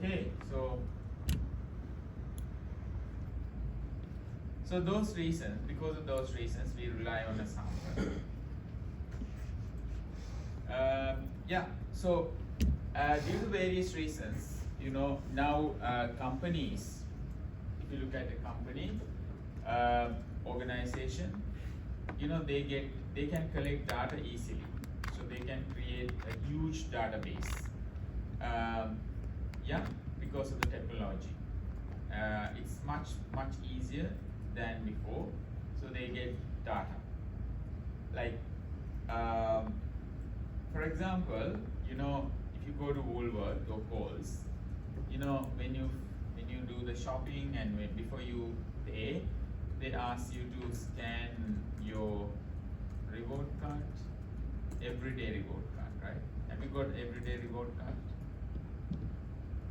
Okay, so those reasons, because of those reasons, we rely on a sample. Yeah, so due to various reasons, now companies, if you look at a company, organization, they can collect data easily, so they can create a huge database. Yeah, because of the technology, it's much easier than before, so they get data. Like, for example, if you go to Woolworth or Coles, when you do the shopping and before you pay, they ask you to scan your reward card, everyday reward card, right? Have you got everyday reward card?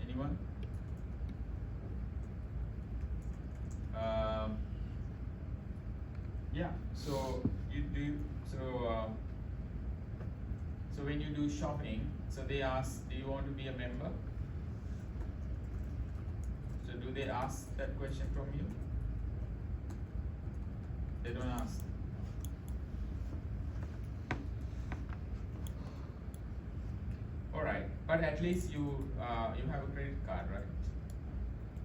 Anyone? Yeah. So you do so when you do shopping, so they ask, do you want to be a member? So do they ask that question from you? They don't ask. All right, but at least you have a credit card, right?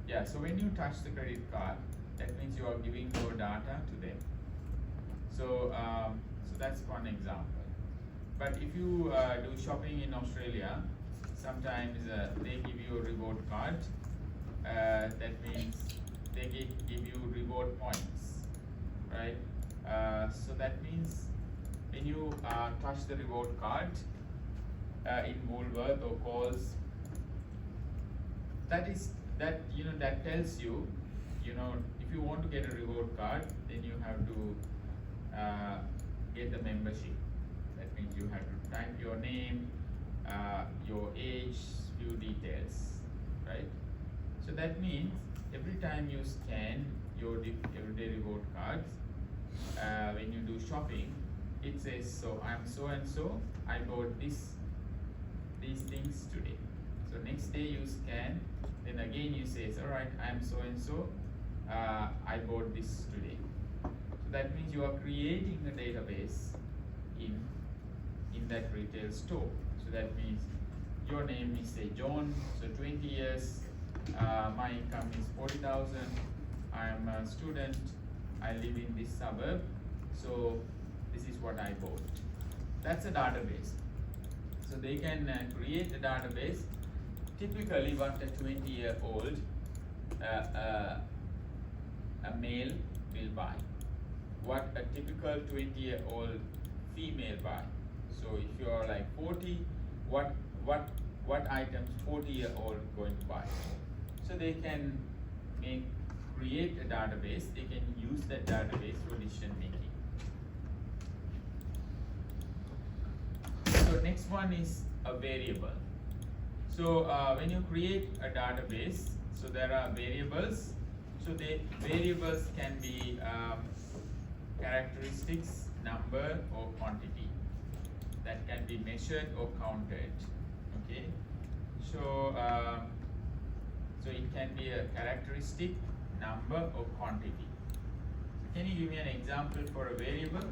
Yeah. So when you touch the credit card, that means you are giving your data to them. So that's one example. But if you do shopping in Australia, sometimes they give you a reward card. That means they give you reward points, right? So that means when you touch the reward card in Woolworth or Coles, that tells you, if you want to get a reward card, then you have to get the membership. That means you have to type your name, your age, few details, right? So that means every time you scan your everyday reward cards, when you do shopping, it says, so I'm so and so, I bought these things today. So next day you scan, then again you say, all right, I'm so and so, I bought this today. So that means you are creating a database in that retail store. So that means your name is, say, John, so 20 years, my income is 40,000, I am a student, I live in this suburb, so this is what I bought. That's a database. So they can create a database, typically what a 20-year-old a male will buy, what a typical 20-year-old female buy. So if you are like 40, what items 40-year-old going to buy? So they can create a database. They can use that database for decision making. So next one is a variable. So when you create a database, so there are variables. So the variables can be characteristics, number, or quantity that can be measured or counted. Okay, so so it can be a characteristic, number, or quantity. So can you give me an example for a variable?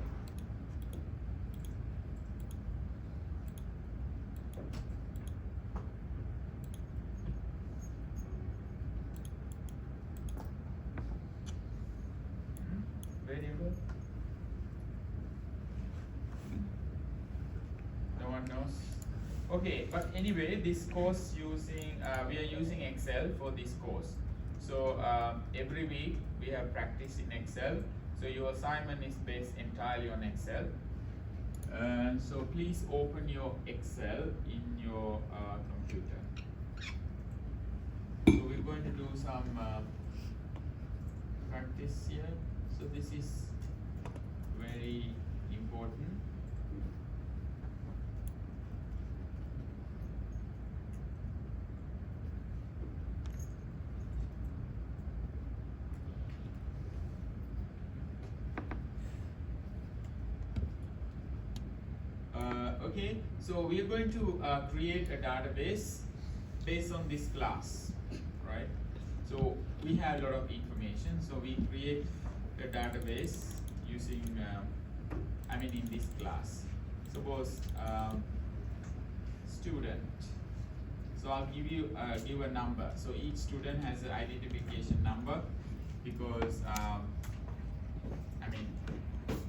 Variable? No one knows? Okay, but anyway, this course we are using Excel for this course. So every week we have practice in Excel. So your assignment is based entirely on Excel. So please open your Excel in your computer. So we're going to do some practice here. So this is very important. Okay, so we are going to create a database based on this class, right? So we have a lot of information, so we create a database using, in this class. Suppose student. So I'll give you give a number. So each student has an identification number because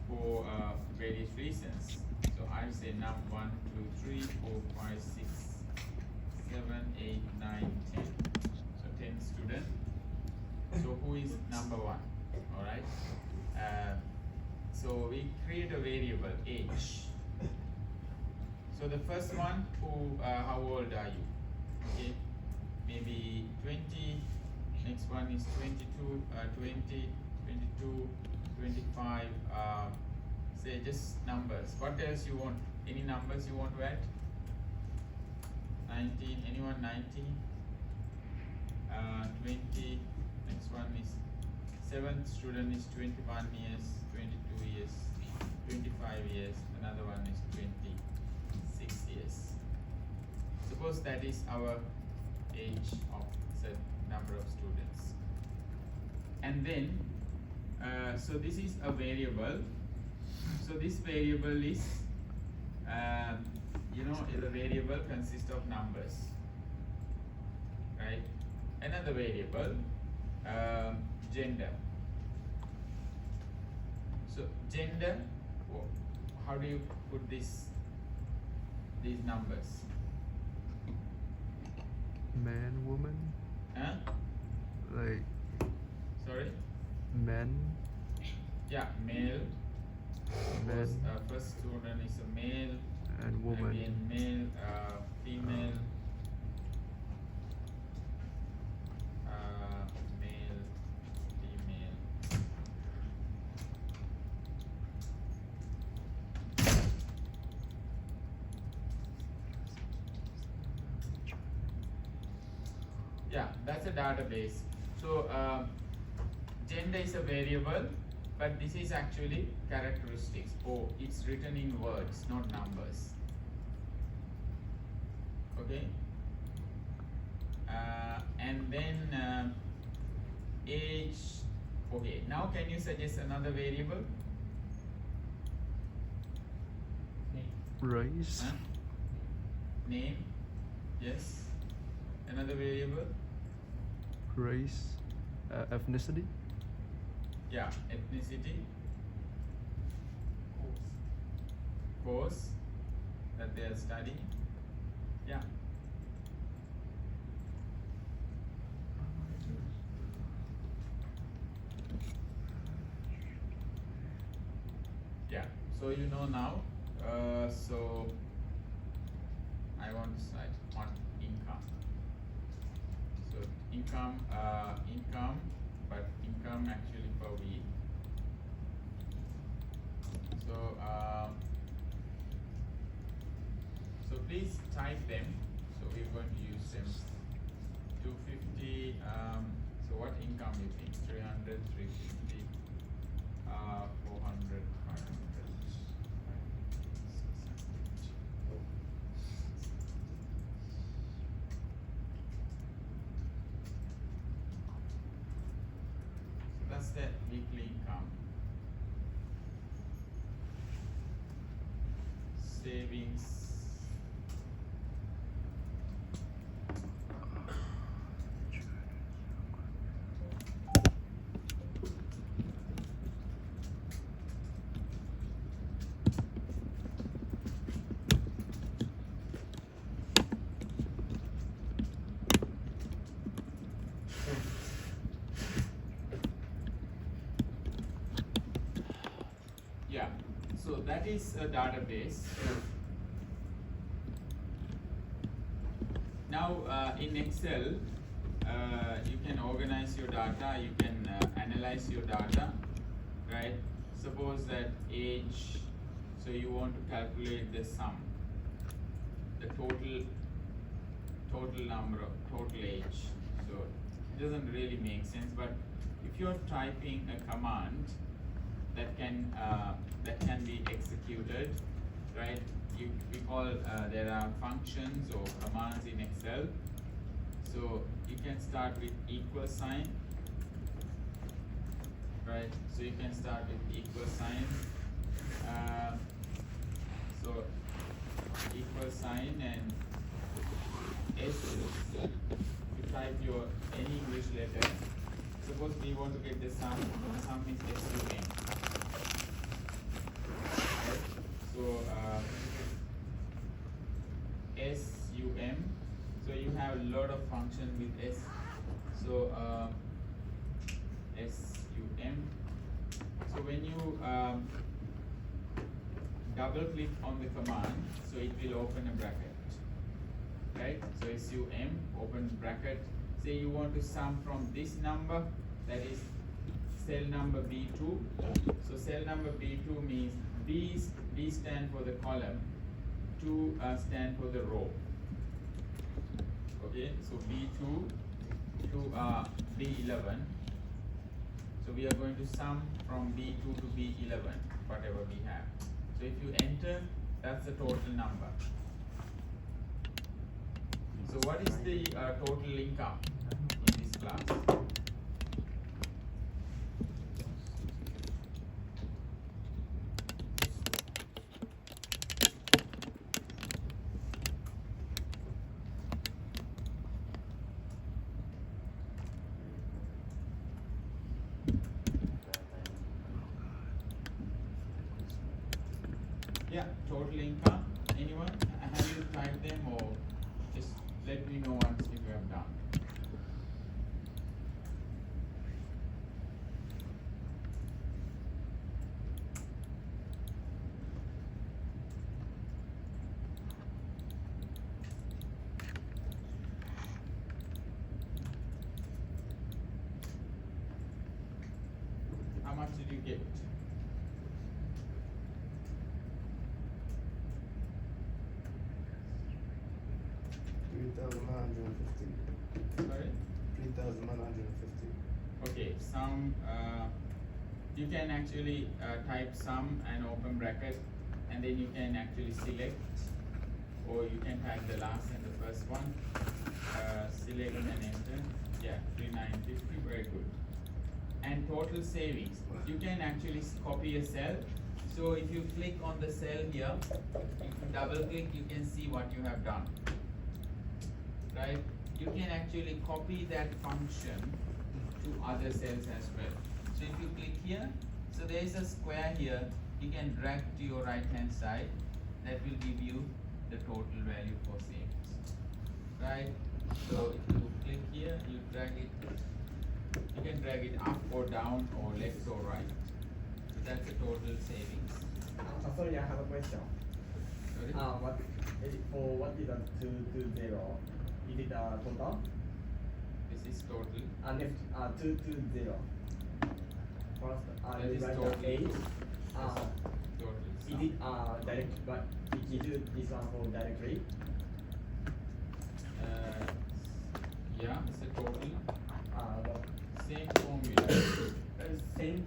for various reasons. So I say num 1, 2, 3, 4, 5, 6, 7, 8, 9, 10. So 10 students. So who is number 1? All right. So we create a variable age. So the first one, who, how old are you? Okay, maybe 20. Next one is 22, 20, 22, 25. Say just numbers. What else you want? Any numbers you want to add? 19. Anyone 19? 20. Next one is 7th student is 21 years, 22 years, 25 years. Another one is 26 years. Suppose that is our age of certain number of students. And then, so this is a variable. So this variable is, the variable consists of numbers, right? Another variable, gender. So gender, how do you put these numbers? Man, woman. Huh? Like. Sorry? Men. Yeah, male. Men. First student is a male. And woman. Again, male, female. Male, female. Yeah, that's a database. So gender is a variable, but this is actually characteristics. Oh, it's written in words, not numbers. Okay. And then age. Okay. Now, can you suggest another variable? Race. Huh? Name. Yes. Another variable. Race. Ethnicity. Yeah, ethnicity. Course that they are studying. Yeah. Yeah. So you know now. So I want to cite on income. So income, but income actually per week. So so please type them. So we're going to use them. 250. So what income you think? 300, 350, 400, 500. That's the weekly income. Savings. Yeah, so that is a database. Now in Excel, you can organize your data, you can analyze your data, right? Suppose that age, so you want to calculate the sum, the total number of total age. So it doesn't really make sense, but if you're typing a command that can be executed, right? We call there are functions or commands in Excel So you can start with equal sign, right? So you can start with equal sign. So equal sign and S. You type your any English letter. Suppose we want to get the sum. Sum is SUM. Right? So SUM. So you have a lot of function with S. So SUM. So when you double click on the command, so it will open a bracket, right? So SUM, open bracket. Say you want to sum from this number, that is cell number B2. So cell number B2 means B stand for the column, 2 stand for the row. Okay, so B2 to B11. So we are going to sum from B2 to B11, whatever we have. So if you enter, that's the total number. So what is the total income in this class? Yeah, total income. Anyone? Have you typed them, or just let me know once if you have done. How much did you get? 3,150. Sorry? 3,150. Okay, sum, you can actually type sum and open bracket, and then you can actually select, or you can type the last and the first one, select and enter. Yeah, 3,950, very good. And total savings, you can actually copy a cell. So if you click on the cell here, if you double click, you can see what you have done, right? You can actually copy that function to other cells as well. So if you click here, so there is a square here, you can drag to your right hand side, that will give you the total value for savings, right? So if you click here, you drag it, you can drag it up or down or left or right. So that's the total savings. Sorry, I have a question. Sorry? What is a 220? Is it total? This is total. Next 220. First, That you is write total. the 8. Total Is sum. it direct? But it is this one for directly. Yeah, it's a total. What? Same formula. Same.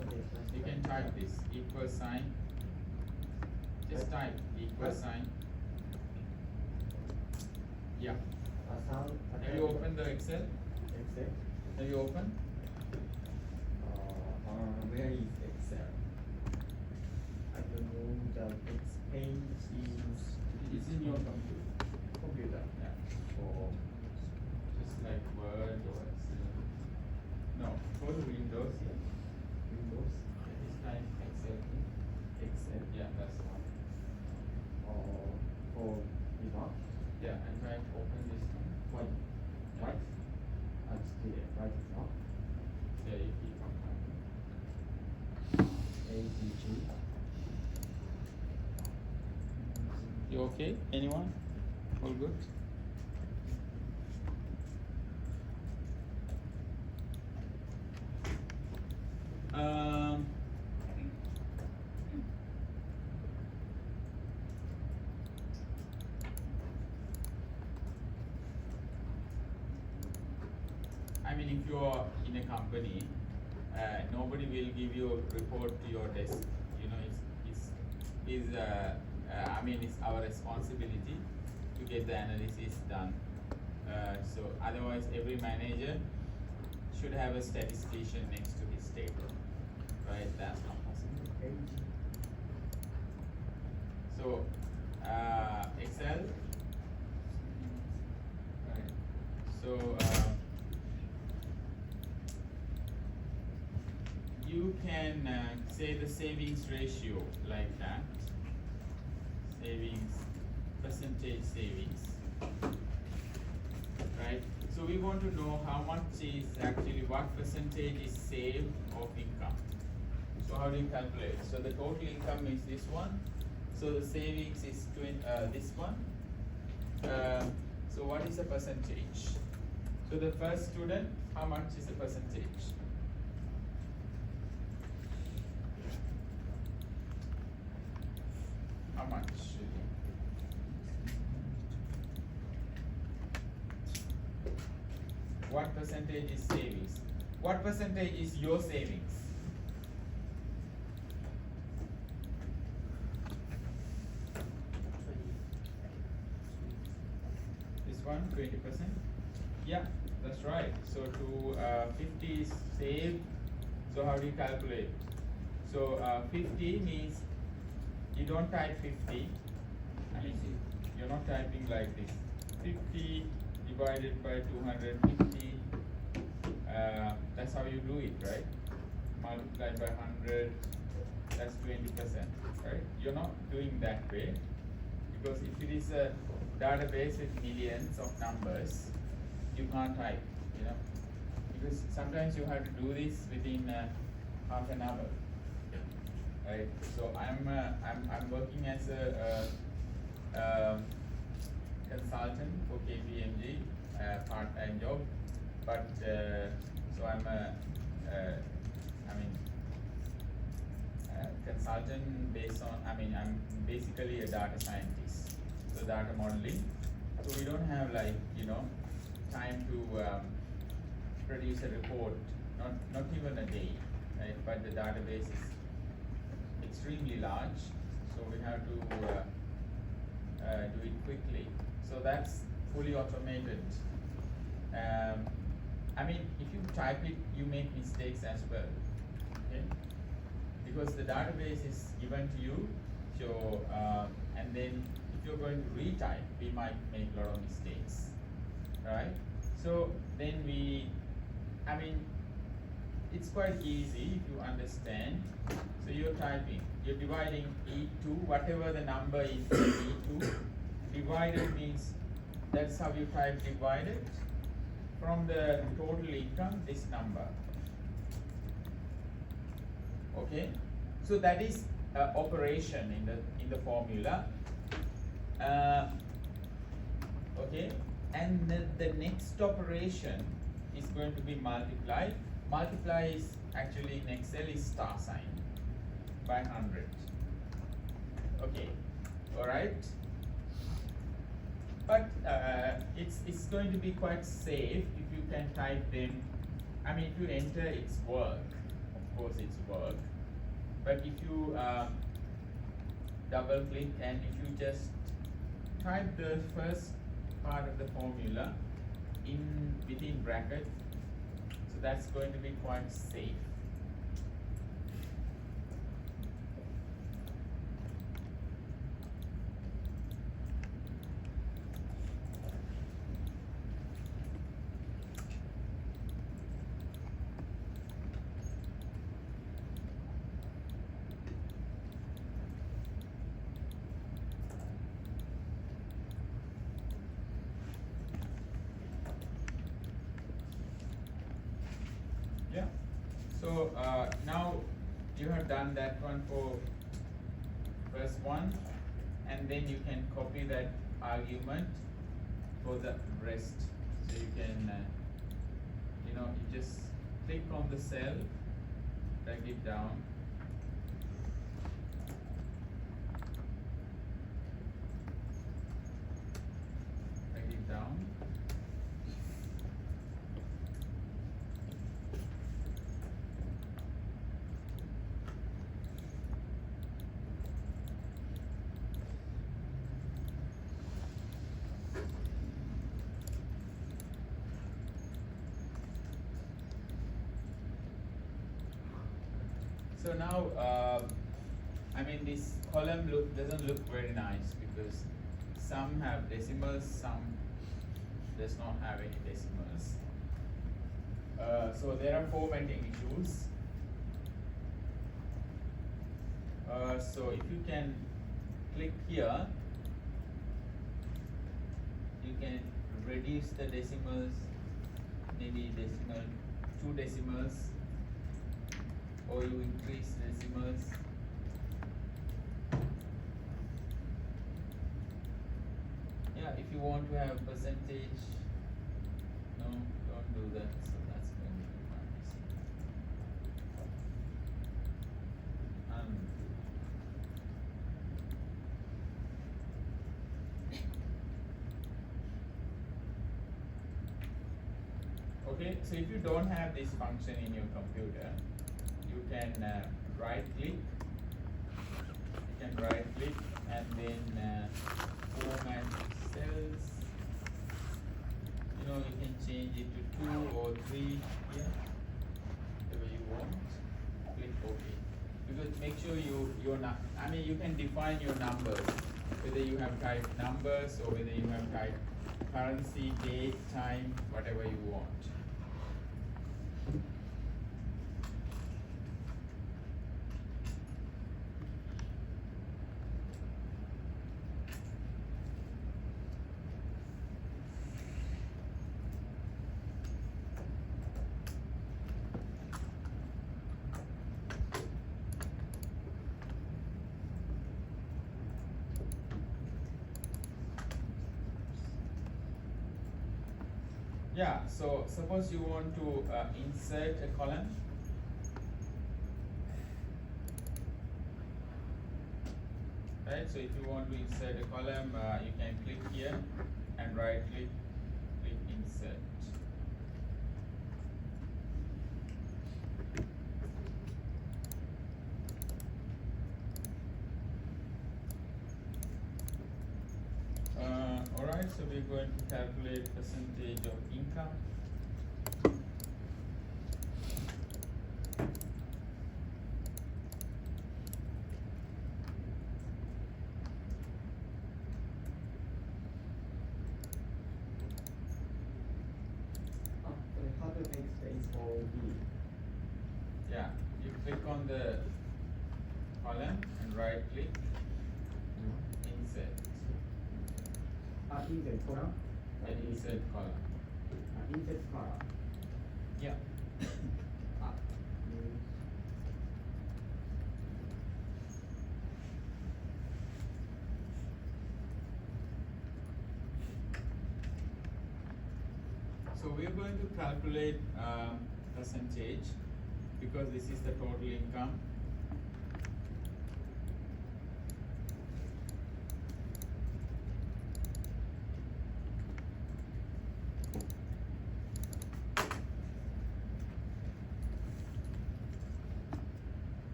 Okay. You can type this equal sign. Just type equal sign. Yeah. Have you opened the Excel? Excel. Have you opened? Where is Excel? I don't know. The next page is. It's in your computer. Yeah. Oh. Just like Word or Excel. No, go to Windows here. Windows. This type Excel. Excel. Yeah, that's the one. For this one. Yeah, and try to open this one. White. Yeah. White. Right now. Yeah, you keep on typing. ADG. You okay? Anyone? All good? I mean, if you are in a company, nobody will give you a report to your desk. You know, I mean, it's our responsibility to get the analysis done Otherwise, every manager should have a statistician next to his table, right? That's not possible. Okay. So, Excel. Right. So, you can say the savings ratio like that. Savings, percentage savings. Right? So we want to know how much is actually, what percentage is saved of income. So how do you calculate? So the total income is this one. So the savings is this one. So what is the percentage? So the first student, how much is the percentage? How much? What percentage is savings? What percentage is your savings? This one, 20%? Yeah, that's right. So to 50 is saved. So how do you calculate? So 50 means you don't type 50. I mean, you're not typing like this. 50 divided by 250. That's how you do it, right? Multiplied by 100. That's 20%, right? You're not doing that way, because if it is a database with millions of numbers, you can't type, you know, because sometimes you have to do this within half an hour, right? So I'm working as a consultant for KPMG, part-time job, but so I'm consultant based on, I'm basically a data scientist, so data modeling. So we don't have, like, you know, time to produce a report, not even a day, right? But the database is extremely large, so we have to do it quickly. So that's fully automated. If you type it, you make mistakes as well, okay? Because the database is given to you, so and then if you're going to retype, we might make a lot of mistakes, right? So then it's quite easy if you understand. So you're typing, you're dividing E2, whatever the number is E2, divided means that's how you type divided from the total income, this number. Okay, so that is operation in the formula. Okay, and the next operation is going to be multiply. Multiply is actually in Excel is star sign by 100. Okay, all right. But it's going to be quite safe if you can type them. If you enter, it's work. Of course, it's work. But if you double click and if you just type the first part of the formula within bracket, so that's going to be quite safe. Yeah. So now you have done that one for first one, and then you can copy that argument for the rest. So you can, you just click on the cell, drag it down. Drag it down. So now, I mean, this column doesn't look very nice because some have decimals, some does not have any decimals. So there are formatting issues. So if you can click here, you can reduce the decimals, maybe 2 decimals, or you increase decimals. Yeah, if you want to have percentage, no, don't do that. So that's going to be minus. Okay, so if you don't have this function in your computer, you can right click. You can right click and then format cells. You know, you can change it to 2 or 3 here, whatever you want. Click OK. Because make sure you're not. I mean, you can define your numbers, whether you have typed numbers or whether you have typed currency, date, time, whatever you want. Yeah, so suppose you want to insert a column. Right, so if you want to insert a column, you can click here and right click, click insert. Alright, so we're going to calculate percentage of income. How to make space for B? Yeah, you click on the column and right click, insert, Insert column? and insert column. Insert column. Yeah. So we're going to calculate percentage because this is the total income.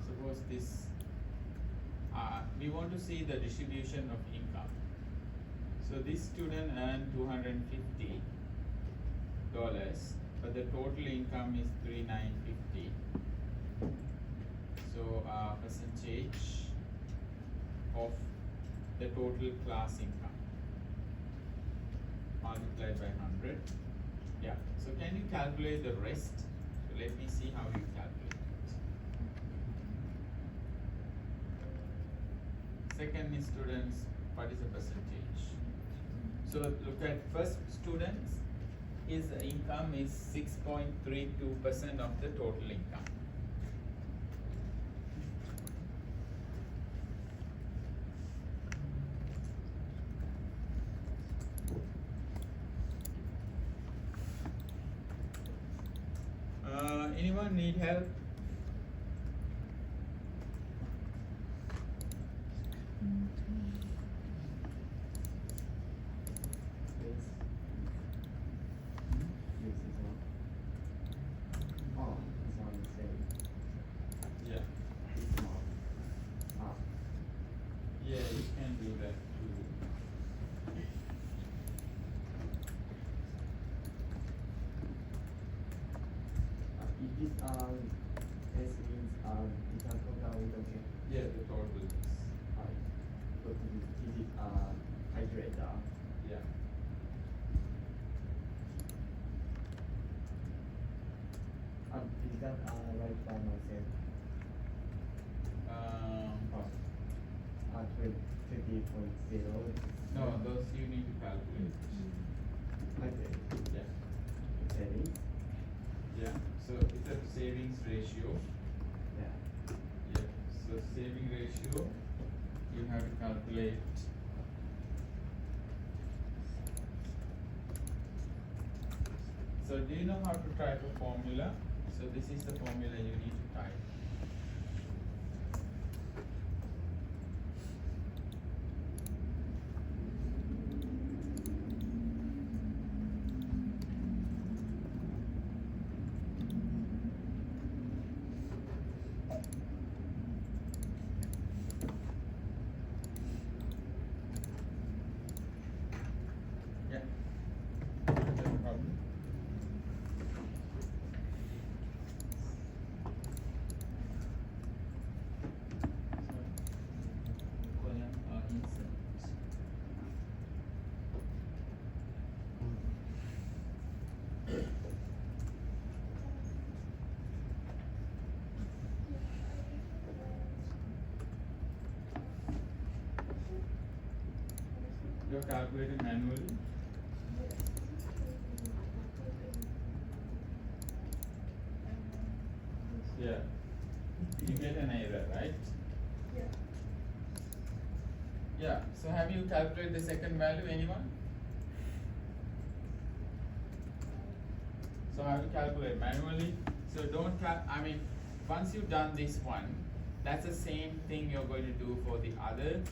Suppose this, we want to see the distribution of income. So this student earned $250, but the total income is $3,950. So percentage of the total class income multiplied by 100. Yeah. So can you calculate the rest? So let me see how you calculate it. Second is students, what is the percentage? So look at first students, his income is 6.32% of the total income. Anyone need help? Yeah. Yeah, you can do that too. This means the total is okay. Yeah, the total is. Go to this digit calculator. Yeah. Is that right by myself? Oh. 20.0. No, those you need to calculate. Okay. Yeah. Savings. Yeah. So it's a savings ratio. Yeah. Yeah. So saving ratio, you have to calculate. So do you know how to type a formula? So this is the formula you need to type. Yeah. No problem. Column insert. You are calculating manually. Yeah. You get an error, right? Yeah. So have you calculated the second value, anyone? So have you calculate manually? So don't once you've done this one, that's the same thing you're going to do for the other.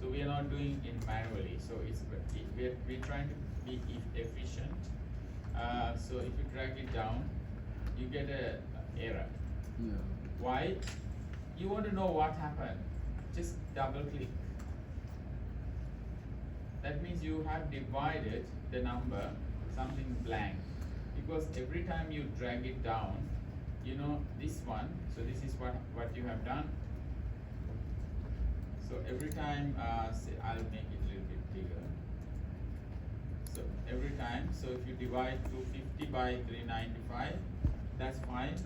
So we are not doing it manually. So we're trying to be efficient. So if you drag it down, you get a error. Yeah. Why? You want to know what happened. Just double click. That means you have divided the number something blank. Because every time you drag it down, you know this one, so this is what you have done. So every time, say I'll make it a little bit bigger. So every time, so if you divide 250 by 395, that's fine.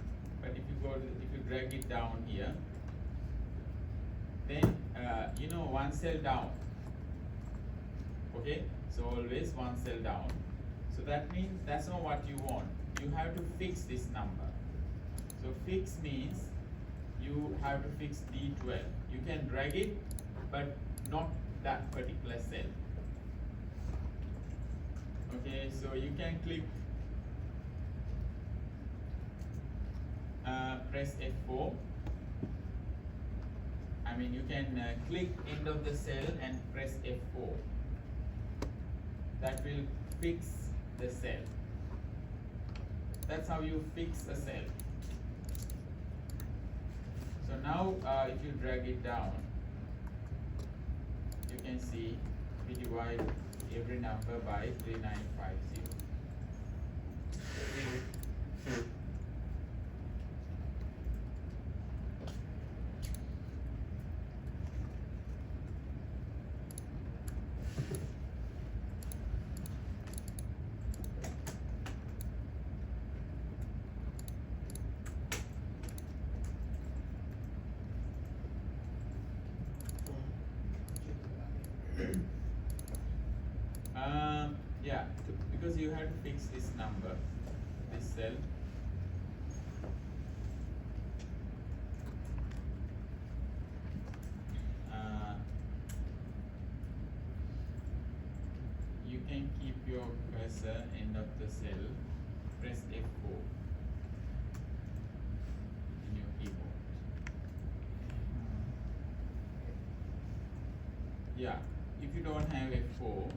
But if you drag it down here, then you know one cell down. Okay, so always one cell down. So that means that's not what you want. You have to fix this number. So fix means you have to fix D12. You can drag it, but not that particular cell. Okay, so you can click, press F4. I mean, you can click end of the cell and press F4. That will fix the cell. That's how you fix a cell. So now if you drag it down, you can see we divide every number by 3950. Yeah, because you have to fix this number, this cell. You can keep your cursor end of the cell, press F4 in your keyboard. Yeah, if you don't have F4,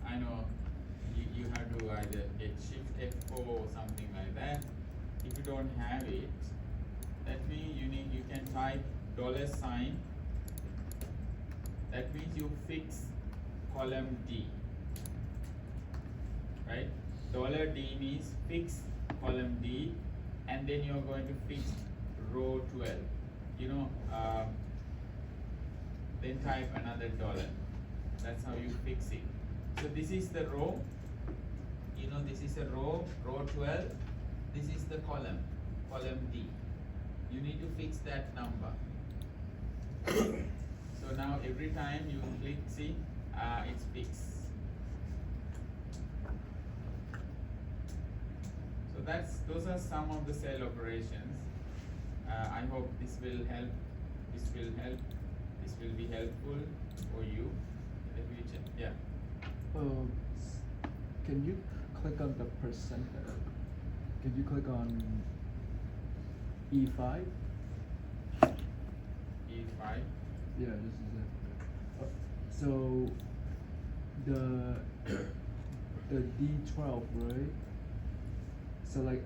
I know you have to either get Shift F4 or something like that. If you don't have it, that means you can type $sign. That means you fix column D. Right? $D means fix column D. and then you're going to fix row 12. You know, then type another dollar. That's how you fix it. So this is the row. You know, this is a row 12. This is the column D. You need to fix that number. So now every time you click, see, it's fixed. So those are some of the cell operations. I hope this will help. This will help. This will be helpful for you in the future. Yeah. Can you click on the percent? Can you click on E5? E5. Yeah, this is it. So the D12, right? So like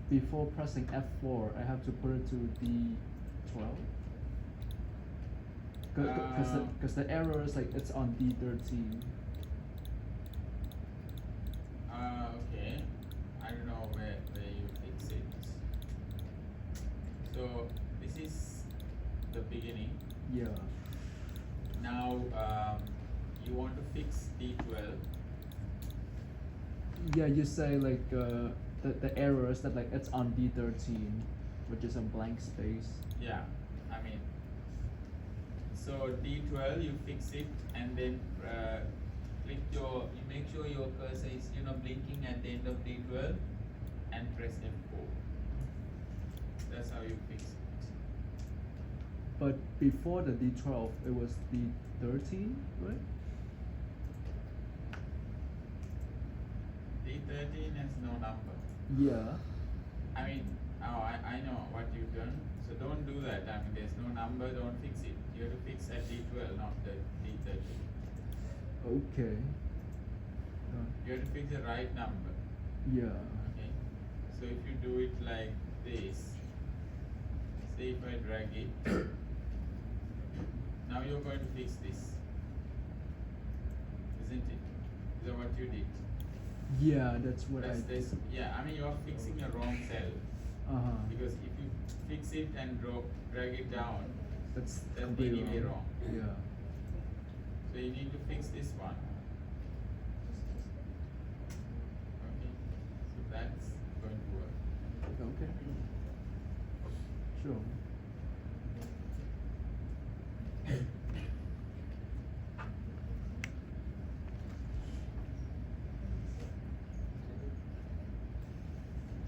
before pressing F4, I have to put it to D12. Because the error is like it's on D13. Okay. I don't know where you fix it. So this is the beginning. Yeah. Now you want to fix D12. Yeah, you say like the error is that like it's on D13, which is a blank space. Yeah, I mean, so D12 you fix it and then you make sure your cursor is blinking at the end of D12 and press F4. That's how you fix it. But before the D12, it was D13, right? D13 has no number. Yeah. I mean, I know what you've done. So don't do that. I mean, there's no number. Don't fix it. You have to fix at D12, not the D13. Okay. You have to fix the right number. Yeah. Okay. So if you do it like this, say if I drag it, now you're going to fix this, isn't it? Is that what you did? Yeah, that's what That's I this. Yeah, I mean you're fixing a wrong cell because if you fix it and drag it down, That's completely completely wrong. Yeah. So you need to fix this one. Okay. So that's going to work. Okay. Sure.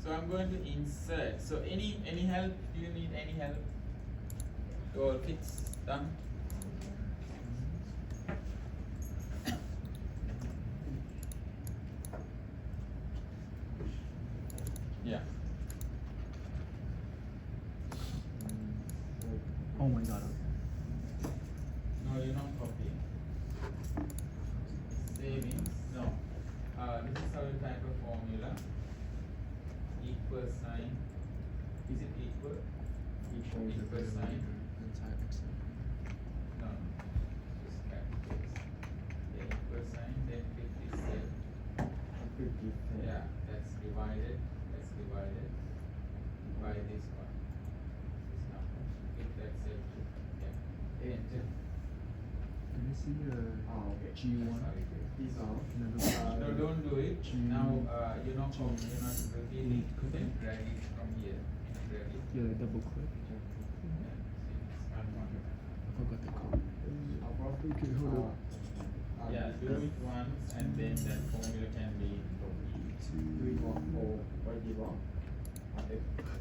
So I'm going to insert. So any help? Do you need any help? Your fix done? Yeah. Oh my god. No, you're not copying. Savings. No. This is how you type a formula. Equal sign. Is it equal? Equal sign. No. Just capitals. Then equal sign. Then 57. Yeah. That's divided. By this one. This number. If that's it. Yeah. Enter. Can I see G1? That's how you do it. These are No, don't do it. Now, you're not repeating. Click. Then drag it from here. Drag it. Yeah, like double click. Yeah, see, it's unwanted. I forgot the code. Okay, hold on. Yeah, do it once and then that formula can be copied. Do it wrong or what did wrong?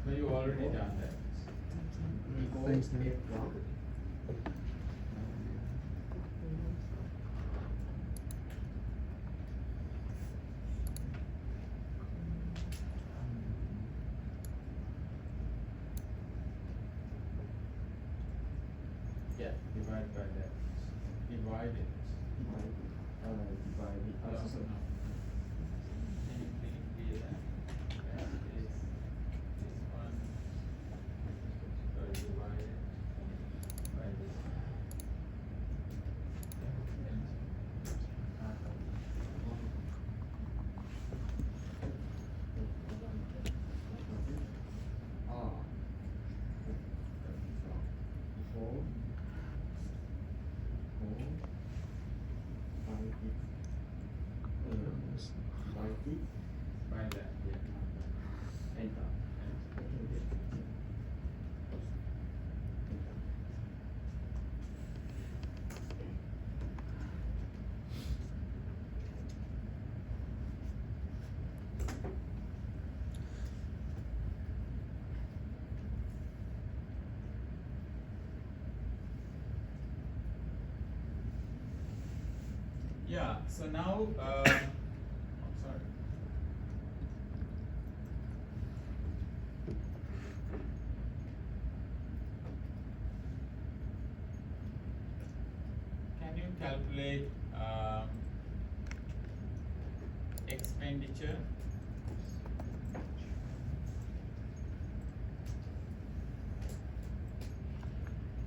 But you already done that. Thanks, man. F1. Yeah, divide by that. Divide it. Divide it. No, Also, no. Can you clear that? That is this one. So divide it by this one. 90. Find that, yeah. Enter. Yeah, so now, sorry. Can you calculate expenditure?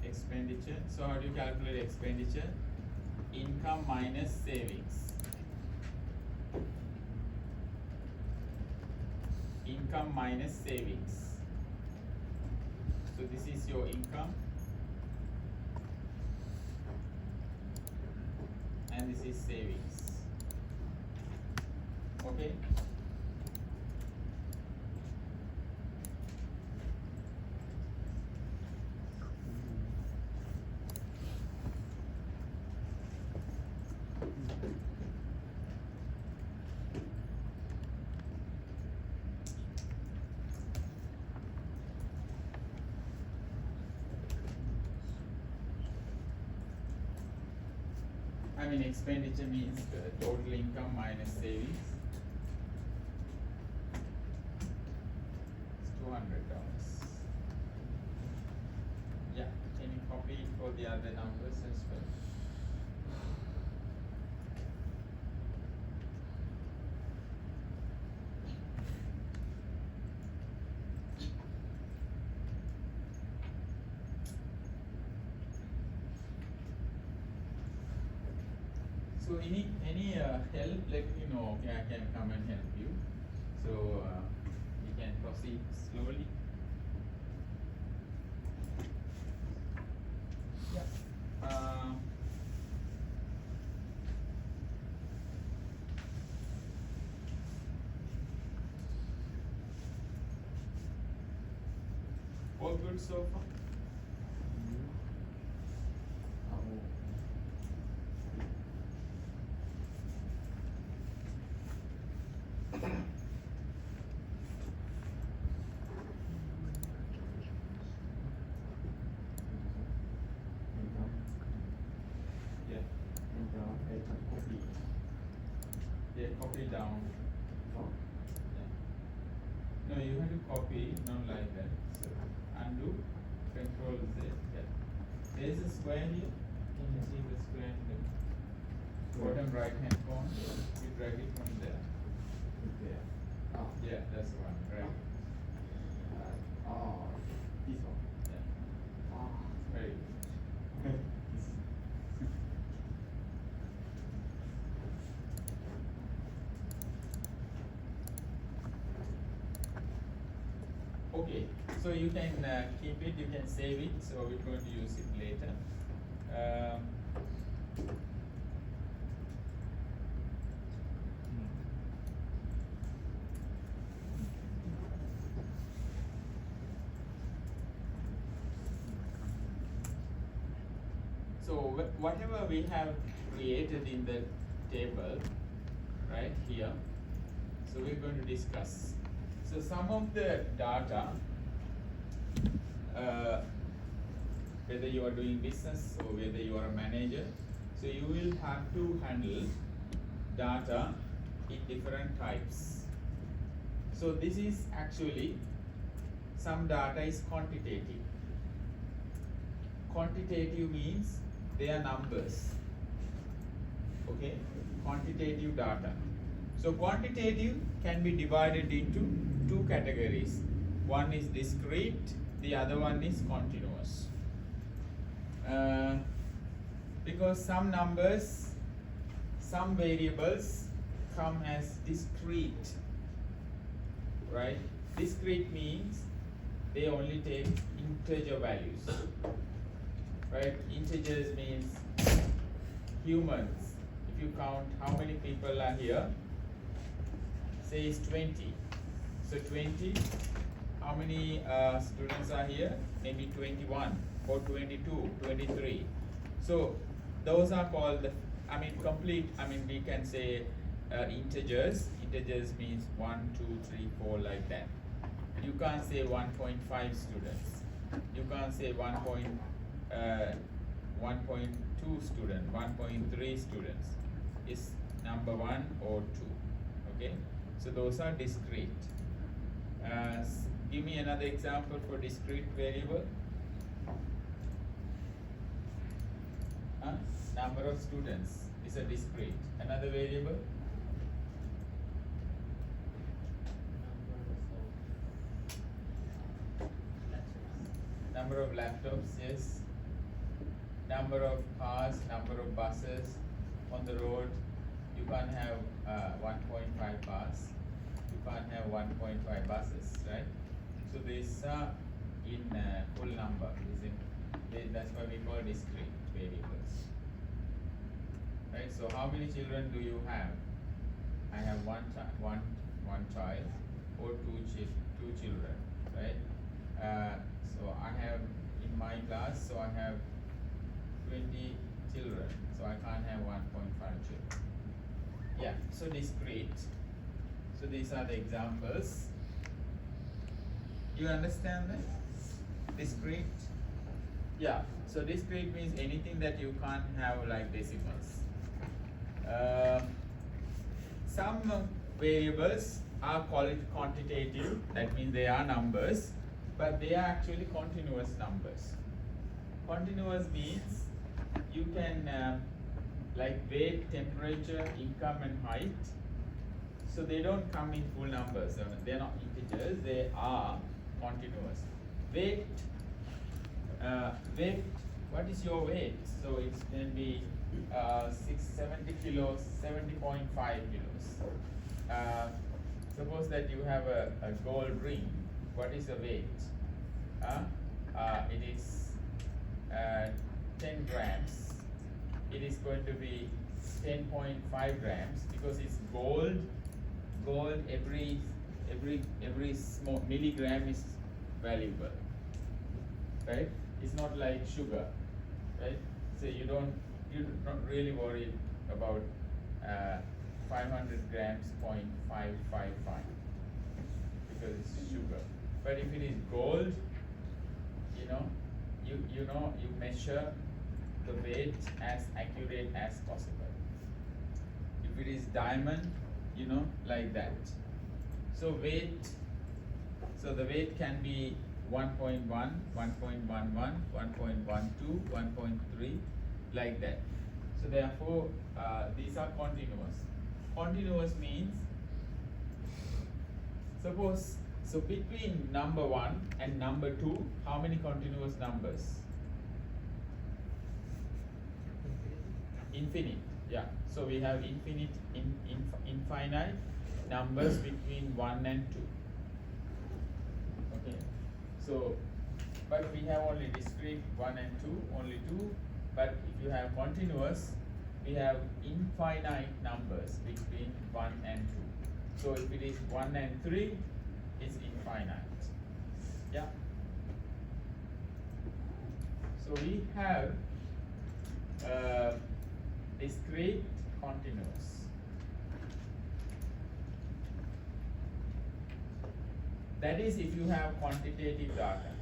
Expenditure. So how do you calculate expenditure? Income minus savings. Income minus savings. So this is your income. And this is savings. Okay? I mean, expenditure means total income minus savings. It's $200. Yeah, can you copy it for the other numbers as well? So any help, let me know. Okay, I can come and help you. So we can proceed slowly. Yeah. All good so far? Yeah. Yeah, copy down. Yeah. No, you have to copy, not like that. So undo, control Z. Yeah. There is a square here. Can you see the square in the bottom right hand corner? You drag it from there. Yeah, that's the one. Right. This one. Yeah. Very good. Okay, so you can keep it, you can save it, so we're going to use it later. So whatever we have created in the table, right here, so we're going to discuss. So some of the data, whether you are doing business or whether you are a manager, so you will have to handle data in different types. So this is actually, some data is quantitative. Quantitative means they are numbers. Okay, quantitative data. So quantitative can be divided into two categories. One is discrete, the other one is continuous. Because some numbers, some variables come as discrete, right? Discrete means they only take integer values, right? Integers means humans. If you count count how many people are here. Say it's 20. So 20, how many students are here? Maybe 21 or 22, 23. So those are called, complete, we can say integers. Integers means 1, 2, 3, 4 like that. You can't say 1.5 students. You can't say 1.2 student, 1.3 students. It's number 1 or 2. Okay? So those are discrete. Give me another example for discrete variable. Number of students is a discrete. Another variable. Number of laptops, yes. Number of cars, number of buses on the road. You can't have 1.5 cars. You can't have 1.5 buses, right? So these are in full number. That's why we call discrete variables. Right? So how many children do you have? I have one child or two children, right? So I have in my class, so I have 20 children, so I can't have 1.5 children. Yeah, so discrete. So these are the examples. You understand that? Discrete? Yeah, so discrete means anything that you can't have like decimals. Some variables are called quantitative, that means they are numbers, but they are actually continuous numbers. Continuous means you can like weight, temperature, income and height. So they don't come in full numbers. They're not integers, they are continuous. Weight, what is your weight? So it can be 70 kilos, 70.5 kilos. Suppose that you have a gold ring. What is the weight? It is 10 grams. It is going to be 10.5 grams because it's gold. Gold, every small milligram is valuable, right? It's not like sugar, right? So you're not really worried about 500 grams 0.555 because it's sugar. But if it is gold, you measure the weight as accurate as possible. If it is diamond, like that. So weight, so the weight can be 1.1, 1.11, 1.12, 1.3, like that. So therefore, these are continuous. Continuous means, suppose, so between number 1 and number 2, how many continuous numbers? Infinite, yeah. So we have infinite, infinite numbers between 1 and 2. Okay. So, but we have only discrete 1 and 2, only 2. But if you have continuous, we have infinite numbers between 1 and 2. So if it is 1 and 3, it's infinite. Yeah. So we have discrete, continuous. That is if you have quantitative data.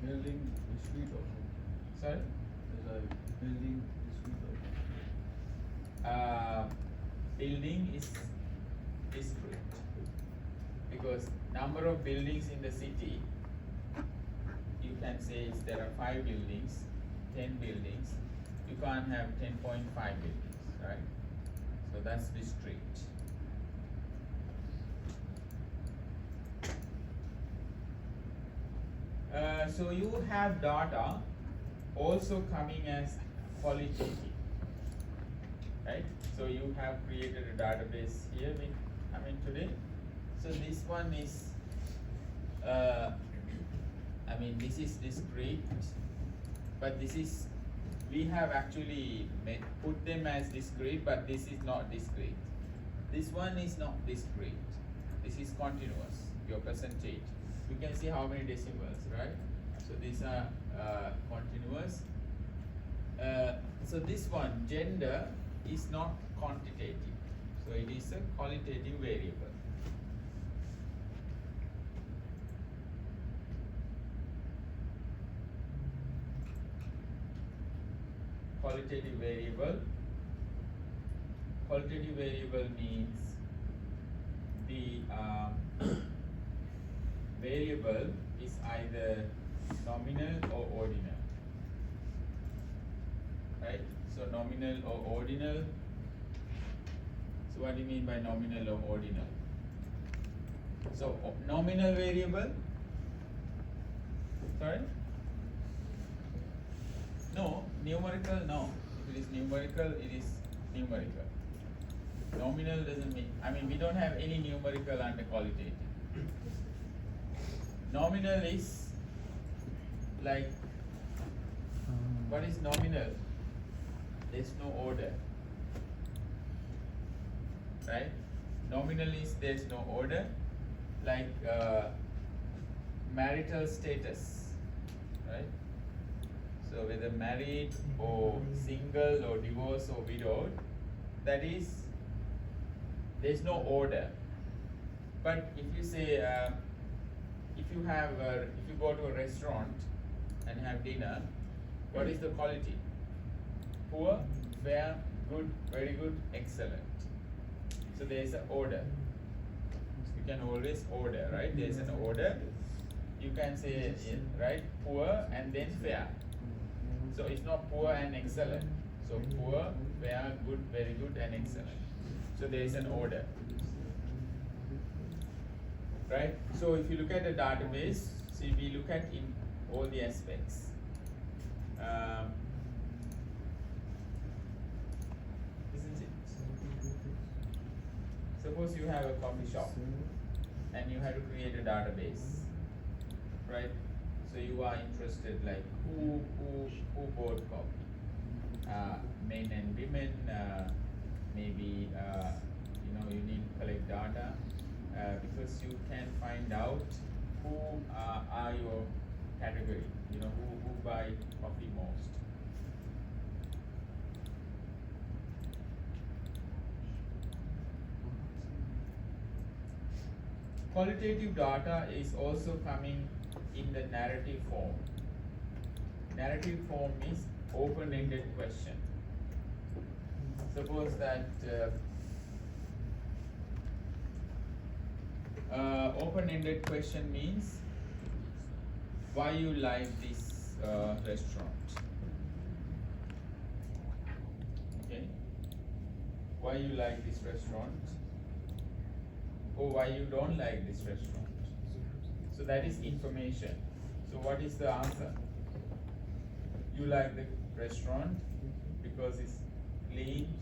Building discrete also. Sorry? As I building discrete also. Building is discrete because number of buildings in the city, you can say there are 5 buildings, 10 buildings. You can't have 10.5 buildings, right? So that's discrete. So you have data also coming as qualitative, right? So you have created a database here today. So this one is, this is discrete, but this is we have actually put them as discrete, but this is not discrete. This one is not discrete. This is continuous, your percentage. You can see how many decimals, right? So these are continuous. So this one, gender, is not quantitative. So it is a qualitative variable. Qualitative variable. Qualitative variable means the variable is either nominal or ordinal, right? So nominal or ordinal. So what do you mean by nominal or ordinal? So nominal variable, sorry? No, numerical, no. If it is numerical, it is numerical. Nominal doesn't mean, I mean, we don't have any numerical under qualitative. Nominal is like, what is nominal? There's no order, right? Nominal is there's no order, like marital status, right? So whether married or single or divorced or widowed, that is, there's no order. But if you say, if you go to a restaurant and have dinner, what is the quality? Poor, fair, good, very good, excellent. So there is an order. You can always order, right? There is an order. You can say, right, poor and then fair. So it's not poor and excellent. So poor, fair, good, very good, and excellent. So there is an order, right? So if you look at the database, see, we look at in all the aspects. Isn't it? Suppose you have a coffee shop and you have to create a database, right? So you are interested, like who bought coffee? Men and women. Maybe you need to collect data because you can find out who are your category. Who buy coffee most. Qualitative data is also coming in the narrative form. Narrative form is open-ended question. Suppose that open-ended question means why you like this restaurant. Okay? Why you like this restaurant? Or why you don't like this restaurant? So that is information. So what is the answer? You like the restaurant because it's clean,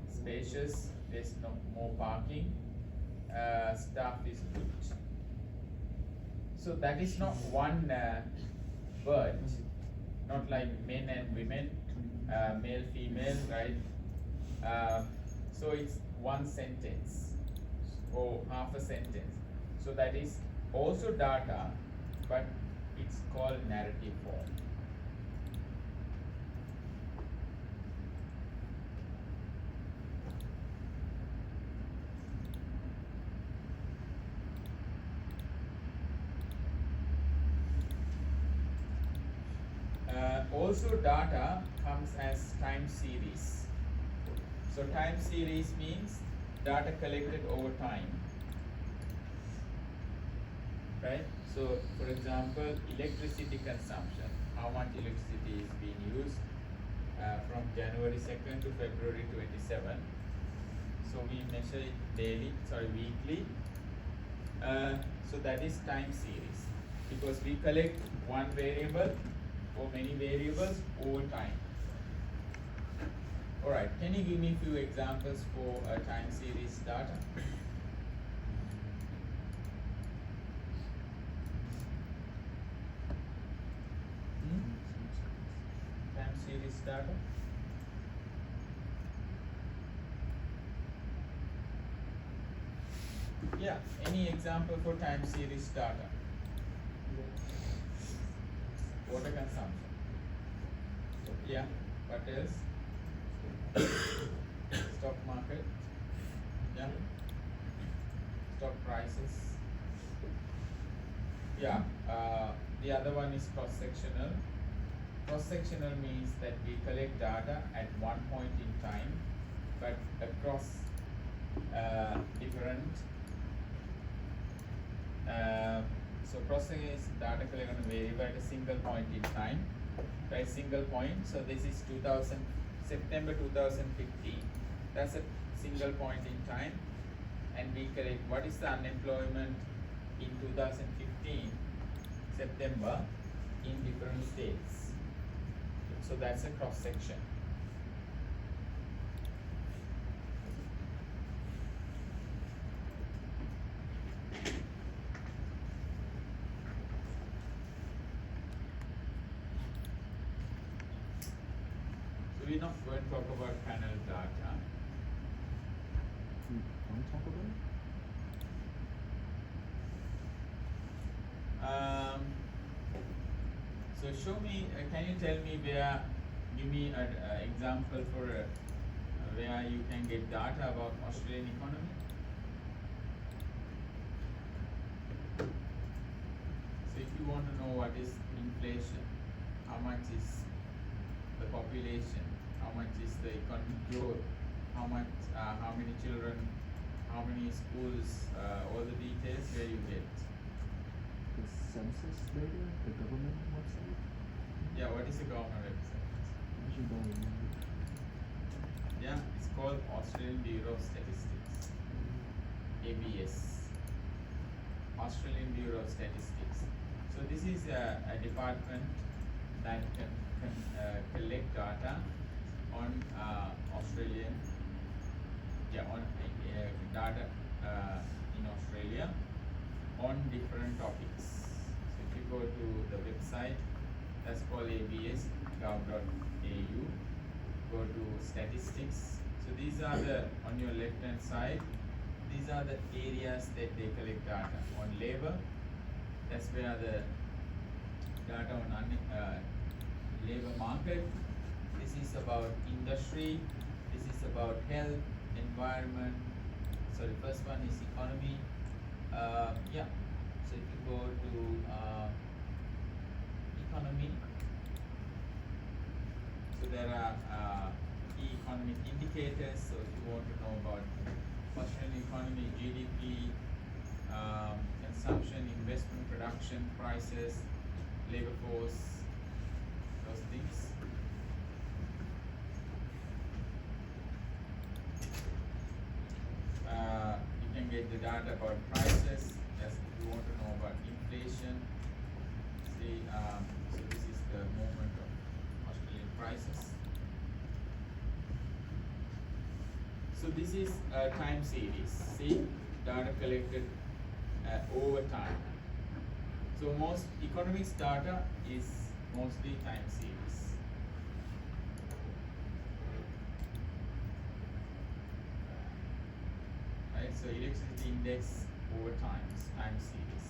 spacious, there's no more parking, staff is good. So that is not one word, not like men and women, male, female, right? So it's one sentence or half a sentence. So that is also data, but it's called narrative form. Also data comes as time series. So time series means data collected over time, right? So for example, electricity consumption, how much electricity is being used from January 2nd to February 27. So we measure it weekly. So that is time series because we collect one variable or many variables over time. Alright, can you give me a few examples for time series data? Time series data? Yeah, any example for time series data? Water consumption. Yeah, what else? Stock market. Yeah. Stock prices. Yeah, the other one is cross-sectional. Cross-sectional means that we collect data at one point in time, but across different. So cross-sectional is data collected on a variable at a single point in time, right? Single point. So this is September 2015. That's a single point in time, and we collect what is the unemployment in 2015 September in different states. So that's a cross section. So we're not going to talk about panel data. We don't talk about it? So show me, can you tell me where, give me an example for where you can get data about Australian economy? So if you want to know what is inflation, how much is the population, how much is the economic growth, how much, how many children, how many schools, all the details, where you get. The census data, the government website? Yeah, what is the government website? I actually don't remember. Yeah, it's called Australian Bureau of Statistics, ABS, Australian Bureau of Statistics. So this is a department that can collect data on Australian, on data in Australia on different topics. So if you go to the website, that's called abs.gov.au, go to statistics. So these are the, on your left hand side, these are the areas that they collect data. On labor, that's where the data on labor market. This is about industry, this is about health, environment. So the first one is economy. Yeah, so if you go to economy, so there are key economic indicators. So if you want to know about Australian economy, GDP, consumption, investment, production, prices, labor force, those things. You can get the data about prices. That's if you want to know about inflation. See, so this is the movement of Australian prices. So this is a time series. See, data collected over time. So most economics data is mostly time series. Right, so electricity index over time series.